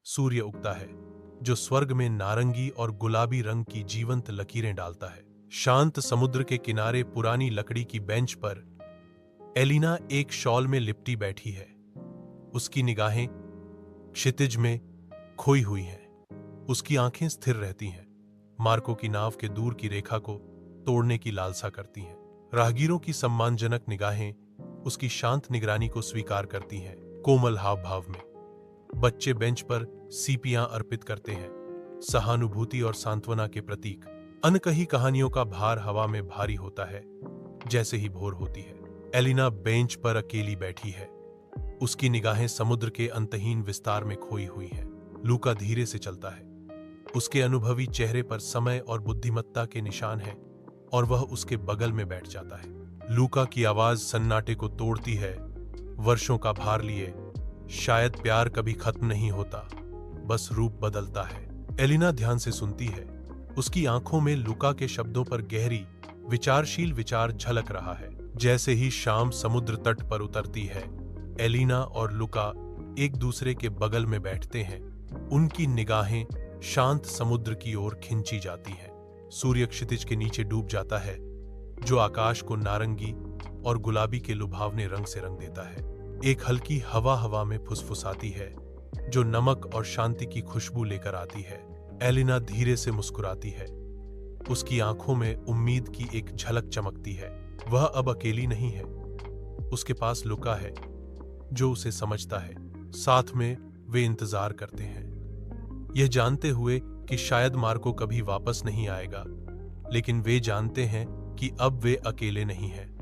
सूर्य उगता है, जो स्वर्ग में नारंगी और गुलाबी रंग की जीवंत लकीरें डालता है। शांत समुद्र के किनारे पुरानी लकड़ी की बेंच पर एलिना एक शॉल में लिपटी बैठी है। उसकी निगाहें क्षितिज में खोई हुई हैं। उसकी आंखें स्थिर रहती हैं, मार्को की नाव के दूर की रेखा को तोड़ने की लालसा करती हैं। राहगीरों की सम्मानजनक निगाहें उसकी शांत निगरानी को स्वीकार करती हैं। कोमल हाव भाव में बच्चे बेंच पर सीपियां अर्पित करते हैं, सहानुभूति और सांत्वना के प्रतीक। अनकही कहानियों का भार हवा में भारी होता है जैसे ही भोर होती है। एलिना बेंच पर अकेली बैठी है, उसकी निगाहें समुद्र के अंतहीन विस्तार में खोई हुई हैं। लूका धीरे से चलता है, उसके अनुभवी चेहरे पर समय और बुद्धिमत्ता के निशान हैं और वह उसके बगल में बैठ जाता है। लूका की आवाज सन्नाटे को तोड़ती है, वर्षों का भार लिए शायद प्यार कभी खत्म नहीं होता, बस रूप बदलता है। एलिना ध्यान से सुनती है, उसकी आंखों में लूका के शब्दों पर गहरी विचारशील विचार झलक रहा है। जैसे ही शाम समुद्र तट पर उतरती है, एलिना और लूका एक दूसरे के बगल में बैठते हैं। उनकी निगाहें शांत समुद्र की ओर खिंची जाती हैं। सूर्य क्षितिज के नीचे डूब जाता है, जो आकाश को नारंगी और गुलाबी के लुभावने रंग से रंग देता है। एक हल्की हवा में फुसफुसाती है, जो नमक और शांति की खुशबू लेकर आती है। एलिना धीरे से मुस्कुराती है, उसकी आंखों में उम्मीद की एक झलक चमकती है। वह अब अकेली नहीं है, उसके पास लूका है जो उसे समझता है। साथ में वे इंतजार करते हैं, यह जानते हुए कि शायद मार्को कभी वापस नहीं आएगा, लेकिन वे जानते हैं कि अब वे अकेले नहीं हैं।